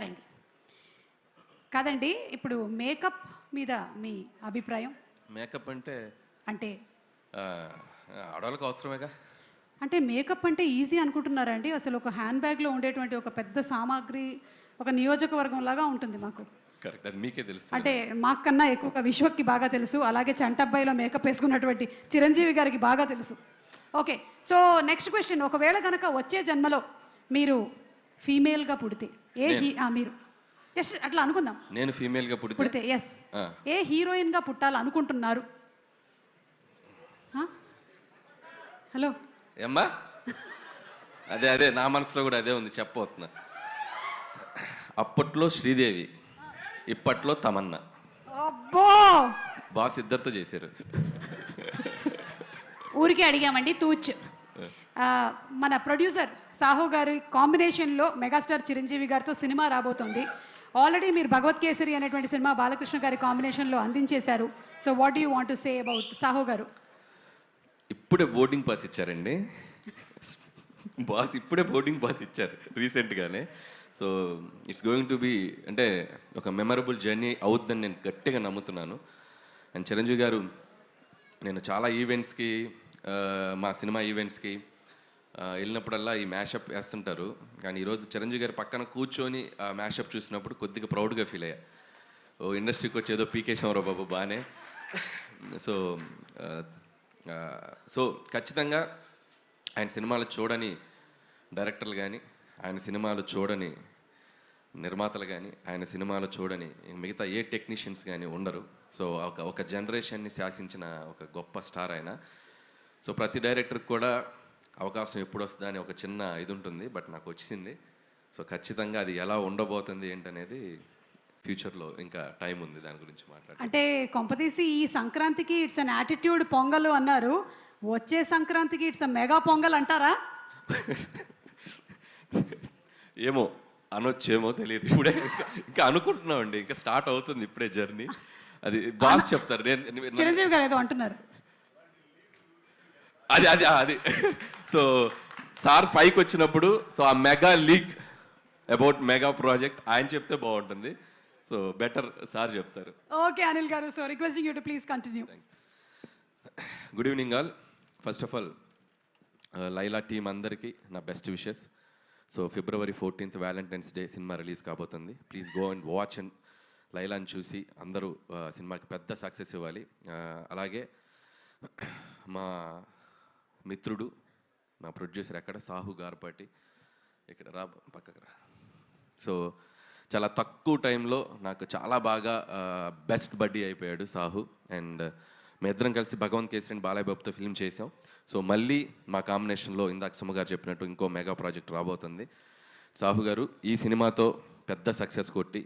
రండి. కాదండి, ఇప్పుడు మేకప్ మీద మీ అభిప్రాయం? మేకప్ అంటే అంటే ఆడవాళ్ళకి అవసరమేగా. అంటే మేకప్ అంటే ఈజీ అనుకుంటున్నారా అండి? అసలు ఒక హ్యాండ్ బ్యాగ్లో ఉండేటువంటి ఒక పెద్ద సామాగ్రి ఒక నియోజకవర్గం లాగా ఉంటుంది మాకు. కరెక్ట్, అది మీకే తెలుసు. అంటే మాకన్నా ఎక్కువగా విశ్వక్కి బాగా తెలుసు, అలాగే చంటబ్బాయిలో మేకప్ వేసుకున్నటువంటి చిరంజీవి గారికి బాగా తెలుసు. ఓకే, సో నెక్స్ట్ క్వశ్చన్, ఒకవేళ కనుక వచ్చే జన్మలో మీరు ఫీమేల్గా పుడితే మీరు జస్ట్ అట్లా అనుకుందాం, నేను ఫీమేల్గా పుడితే ఎస్ ఏ హీరోయిన్గా పుట్టాలనుకుంటున్నారు? హలో ఏమ్మా, అదే అదే నా మనసులో కూడా అదే ఉంది, చెప్పబోతున్నా. అప్పట్లో శ్రీదేవి, ఇప్పట్లో తమన్నా. అబ్బో, బాస్ ఇద్దరితో చేశారు. ఊరికే అడిగామండి తూచ్. మన ప్రొడ్యూసర్ సాహు గారి కాంబినేషన్లో మెగాస్టార్ చిరంజీవి గారితో సినిమా రాబోతుంది. ఆల్రెడీ మీరు భగవత్ కేసరి అనేటువంటి సినిమా బాలకృష్ణ గారి కాంబినేషన్లో అందించేశారు. So what do you want to say about Sahu garu? ఇప్పుడే బోర్డింగ్ పాస్ ఇచ్చారండి బాస్, ఇప్పుడే బోర్డింగ్ పాస్ ఇచ్చారు రీసెంట్గానే. So it's going to be అంటే ఒక మెమరబుల్ జర్నీ అవుద్దని నేను గట్టిగా నమ్ముతున్నాను. అండ్ చిరంజీవి గారు, నేను చాలా ఈవెంట్స్కి, మా సినిమా ఈవెంట్స్కి వెళ్ళినప్పుడల్లా ఈ మ్యాషప్ వేస్తుంటారు. కానీ ఈరోజు చిరంజీవి గారి పక్కన కూర్చొని ఆ మ్యాషప్ చూసినప్పుడు కొద్దిగా ప్రౌడ్గా ఫీల్ అయ్యా. ఓ ఇండస్ట్రీకి వచ్చి ఏదో పీకేశామరా బాబు బాగానే. సో ఖచ్చితంగా ఆయన సినిమాలు చూడని డైరెక్టర్లు కానీ, ఆయన సినిమాలు చూడని నిర్మాతలు కానీ, ఆయన సినిమాలు చూడని మిగతా ఏ టెక్నీషియన్స్ కానీ ఉండరు. సో ఒక జనరేషన్ని శాసించిన ఒక గొప్ప స్టార్ ఆయన. సో ప్రతి డైరెక్టర్కి కూడా అవకాశం ఎప్పుడు వస్తుందా అని ఒక చిన్న ఇది ఉంటుంది, బట్ నాకు వచ్చింది. సో ఖచ్చితంగా అది ఎలా ఉండబోతుంది ఏంటనేది ఫ్యూచర్లో ఇంకా టైం ఉంది దాని గురించి మాట్లాడాలి. అంటే కొంపతీసి ఈ సంక్రాంతికి ఇట్స్ అన్ యాటిట్యూడ్ పొంగల్ అన్నారు, వచ్చే సంక్రాంతికి ఇట్స్ మెగా పొంగల్ అంటారా? ఏమో అనొచ్చేమో తెలియదు, ఇప్పుడే ఇంకా అనుకుంటున్నామండి, ఇంకా స్టార్ట్ అవుతుంది ఇప్పుడే జర్నీ. అది బాగా చెప్తారు. నేను చిరంజీవి గారు ఏదో అంటున్నారు, అది అది అది సో సార్ పైకి వచ్చినప్పుడు సో ఆ mega leak about mega project ఆయన చెప్తే బాగుంటుంది. సో బెటర్ సార్ చెప్తారు. Okay Anil garu, so requesting you to please continue. Good evening all. First of all Laila team అందరికీ నా best wishes. So February 14th Valentine's day సినిమా రిలీజ్ కాబోతుంది. Please go and watch and లైలాని చూసి అందరూ సినిమాకి పెద్ద సక్సెస్ ఇవ్వాలి. అలాగే మా మిత్రుడు, మా ప్రొడ్యూసర్ ఎక్కడ, సాహు గార్పాటి, ఇక్కడ రా పక్కకు రా. సో చాలా తక్కువ టైంలో నాకు చాలా బాగా బెస్ట్ బడ్డీ అయిపోయాడు సాహు. అండ్ మీ ఇద్దరం కలిసి భగవంత్ కేసరి అండ్ బాలయ్య బాబుతో ఫిల్మ్ చేసాం. సో మళ్ళీ మా కాంబినేషన్లో ఇందాక సుమ గారు చెప్పినట్టు ఇంకో మెగా ప్రాజెక్ట్ రాబోతుంది. సాహు గారు ఈ సినిమాతో పెద్ద సక్సెస్ కొట్టి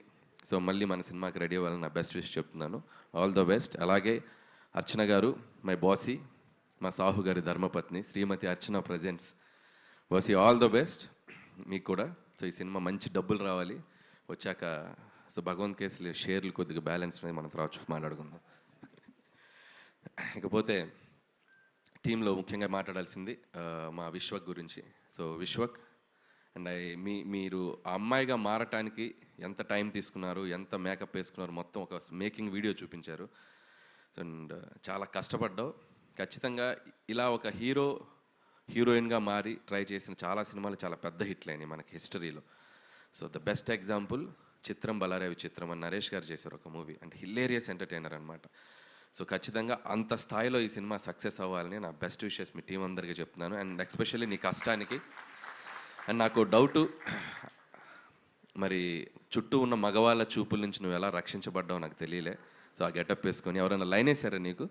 సో మళ్ళీ మన సినిమాకి రెడీ అవ్వాలని నా బెస్ట్ విష్ చెప్తున్నాను. All the best. అలాగే అర్చన గారు, మై బాసీ, మా సాహు గారి ధర్మపత్ని Srimathi Archana presents. Bossy all the best మీకు కూడా. సో ఈ సినిమా మంచి డబ్బులు రావాలి వచ్చాక. సో భగవంత్ కేసులు షేర్లు కొద్దిగా బ్యాలెన్స్ మనం తర్వాత మాట్లాడుకుందాం. ఇకపోతే టీంలో ముఖ్యంగా మాట్లాడాల్సింది మా విశ్వక్ గురించి. సో విశ్వక్ అండ్ మీరు ఆ అమ్మాయిగా మారటానికి ఎంత టైం తీసుకున్నారు, ఎంత మేకప్ వేసుకున్నారు, మొత్తం ఒక మేకింగ్ వీడియో చూపించారు. అండ్ చాలా కష్టపడ్డావు. ఖచ్చితంగా ఇలా ఒక హీరోయిన్గా మారి ట్రై చేసిన చాలా సినిమాలు చాలా పెద్ద హిట్లు అయినాయి మనకి హిస్టరీలో. సో ద బెస్ట్ ఎగ్జాంపుల్ చిత్రం బలారే విచిత్రం అని నరేష్ గారు చేశారు ఒక మూవీ, అండ్ హిలేరియస్ ఎంటర్టైనర్ అనమాట. సో ఖచ్చితంగా అంత స్థాయిలో ఈ సినిమా సక్సెస్ అవ్వాలని నా బెస్ట్ విషెస్ మీ టీం అందరికీ చెప్తున్నాను. అండ్ ఎస్పెషల్లీ నీ కష్టానికి. అండ్ నాకు డౌటు, మరి చుట్టూ ఉన్న మగవాళ్ళ చూపుల నుంచి నువ్వు ఎలా రక్షించబడ్డావు నాకు తెలియలే. సో ఆ గెటప్ వేసుకొని ఎవరైనా లైన్ వేసారా నీకు?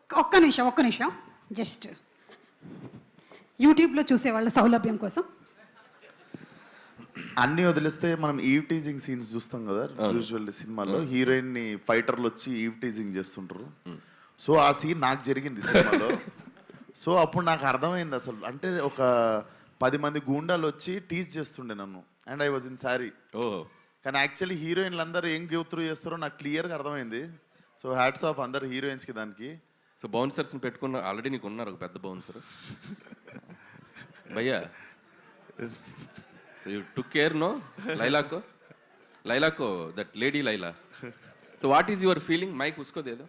ఒక్క నిమిషం జస్ట్ యూట్యూబ్లో చూసే వాళ్ళ సౌలభ్యం కోసం అన్ని వదిలేస్తే మనం ఈవ్ టీజింగ్ సీన్స్ చూస్తాం కదా యూజువల్ సినిమాలో. హీరోయిన్ ని ఫైటర్లు వచ్చి ఈవ్ టీజింగ్ చేస్తుంటారు. సో ఆ సీన్ నాకు జరిగింది సినిమాలో. సో అప్పుడు నాకు అర్థమైంది అసలు, అంటే ఒక 10 మంది గూండాలు వచ్చి టీజ్ చేస్తుండే నన్ను, and I was in sorry. కానీ యాక్చువల్లీ హీరోయిన్లు అందరూ ఏం గివ్ త్రూ చేస్తారో నాకు క్లియర్గా అర్థమైంది. సో హ్యాట్స్ ఆఫ్ అందరు హీరోయిన్స్కి దానికి. సో బౌన్సర్స్ని పెట్టుకున్న ఆల్రెడీ నీకు ఉన్నారు ఒక పెద్ద బౌన్సర్ భయ్యా. So you took care, no? Laila ko, that lady Laila. So what is your feeling? Mike usko de do.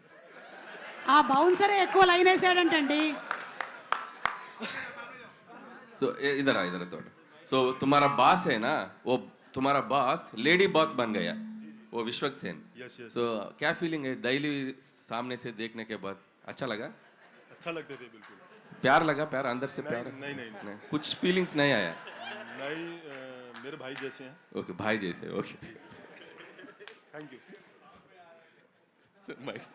ఆ బౌన్సరే ఎక్కువ లైన్ వేసాడంటండి. So इधर थोड़ा. So तुम्हारा बॉस है ना, वो तुम्हारा बॉस लेडी बॉस बन गया, वो विश्वक सेन. यस यस So क्या फीलिंग है डेली सामने से देखने के बाद? अच्छा लगा? अच्छा लगते थे बिल्कुल. प्यार लगा? प्यार अंदर से प्यार? नहीं. कुछ फीलिंग्स नहीं आया? नहीं मेरे भाई जैसे हैं. ओके भाई जैसे. Okay thank you. Mike.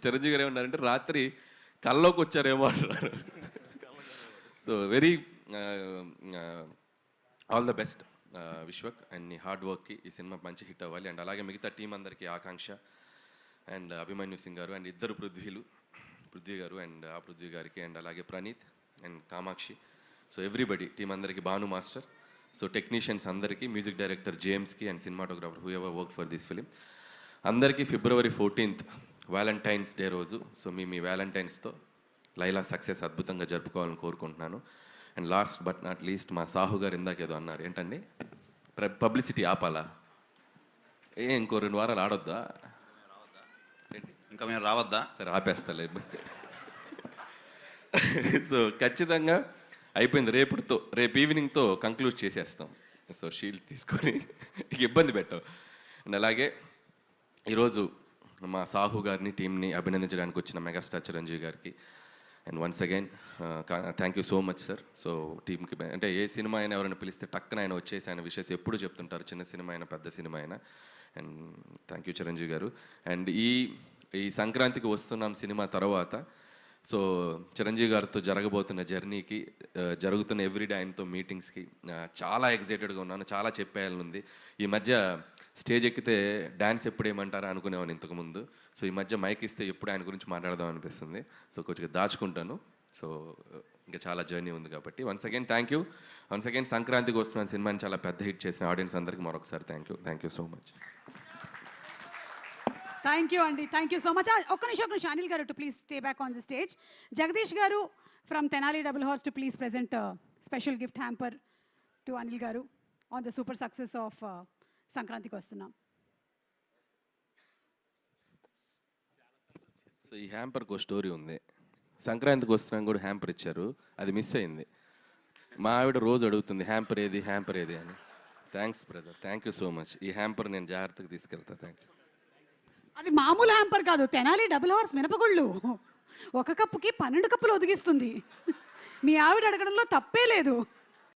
Chiranjeevi గారు ఏమన్నారంటే రాత్రి కల్లోకి వచ్చారేమో అంటున్నారు. So very all the best Vishwak and నీ హార్డ్ వర్క్కి ఈ సినిమా మంచి హిట్ అవ్వాలి. అండ్ అలాగే మిగతా టీం అందరికీ ఆకాంక్ష అండ్ అభిమన్యు సింగ్ గారు అండ్ ఇద్దరు పృథ్వీ గారు అండ్ ఆ పృథ్వీ గారికి అండ్ అలాగే Praneeth and Kamakshi. So everybody team అందరికీ, భాను మాస్టర్, సో టెక్నీషియన్స్ అందరికీ, మ్యూజిక్ డైరెక్టర్ జేమ్స్కి and cinematographer who ever work for this film అందరికీ February 14th వ్యాలంటైన్స్ డే రోజు. సో మీ వ్యాలంటైన్స్తో లైలా సక్సెస్ అద్భుతంగా జరుపుకోవాలని కోరుకుంటున్నాను. And last but not least మా సాహు గారు ఇందాకేదో అన్నారు, ఏంటండి పబ్లిసిటీ ఆపాలా? ఇంకో 2 వారాలు ఆడొద్దా? ఇంకా మేము రావద్దా? సరే ఆపేస్తలే. సో ఖచ్చితంగా అయిపోయింది. రేపు ఈవినింగ్తో కంక్లూడ్ చేసేస్తాం. సో షీల్డ్ తీసుకొని ఇబ్బంది పెట్టాం. అండ్ అలాగే ఈరోజు మా సాహు గారిని, టీంని అభినందించడానికి వచ్చిన మెగాస్టార్ చిరంజీవి గారికి and once again thank you so much sir. So టీంకి అంటే ఏ సినిమా అయినా ఎవరైనా పిలిస్తే టక్కున ఆయన వచ్చేసి ఆయన విషయస్ ఎప్పుడు చెప్తుంటారు, చిన్న సినిమా అయినా పెద్ద సినిమా అయినా. అండ్ థ్యాంక్ యూ చిరంజీవి గారు. అండ్ ఈ సంక్రాంతికి వస్తున్నాం సినిమా తర్వాత సో చిరంజీవి గారితో జరగబోతున్న జర్నీకి, జరుగుతున్న ఎవ్రీడే ఆయనతో మీటింగ్స్కి చాలా ఎగ్జైటెడ్గా ఉన్నాను. చాలా చెప్పేయాలని ఉంది. ఈ మధ్య స్టేజ్ ఎక్కితే డ్యాన్స్ ఎప్పుడు ఏమంటారా అనుకునేవాను ఇంతకుముందు. సో ఈ మధ్య మైక్ ఇస్తే ఎప్పుడు ఆయన గురించి మాట్లాడదాం అనిపిస్తుంది. సో కొంచెం దాచుకుంటాను. సో ఇంకా చాలా జర్నీ ఉంది కాబట్టి once again thank you. Once again సంక్రాంతికి వస్తున్న సినిమాని చాలా పెద్ద హిట్ చేసిన ఆడియన్స్ అందరికీ మరొకసారి thank you so much. Thank you అండి, థ్యాంక్ యూ సో మచ్. ఒక్క నిమిషం అనిల్ గారు to please stay back on the stage. Jagdish గారు from Tenali double horse to please present special gift hamper to Anil గారు on the super success of సంక్రాంతికి వస్తున్నాం. So ఈ హ్యాంపర్కి ఒక స్టోరీ ఉంది. సంక్రాంతికి వస్తున్నాం కూడా హ్యాంపర్ ఇచ్చారు, అది మిస్ అయింది. మా ఆవిడ రోజు అడుగుతుంది హ్యాంపర్ ఏది అని. Thanks brother, thank you so much. ఈ హ్యాంపర్ నేను జాగ్రత్తగా తీసుకెళ్తా. Thank you. అది మామూలు హ్యాంపర్ కాదు, తెనాలి డబుల్ హార్స్ మినపగుళ్ళు. ఒక కప్పుకి 12 కప్పులు ఒదిగిస్తుంది. మీ ఆవిడ అడగడంలో తప్పే లేదు.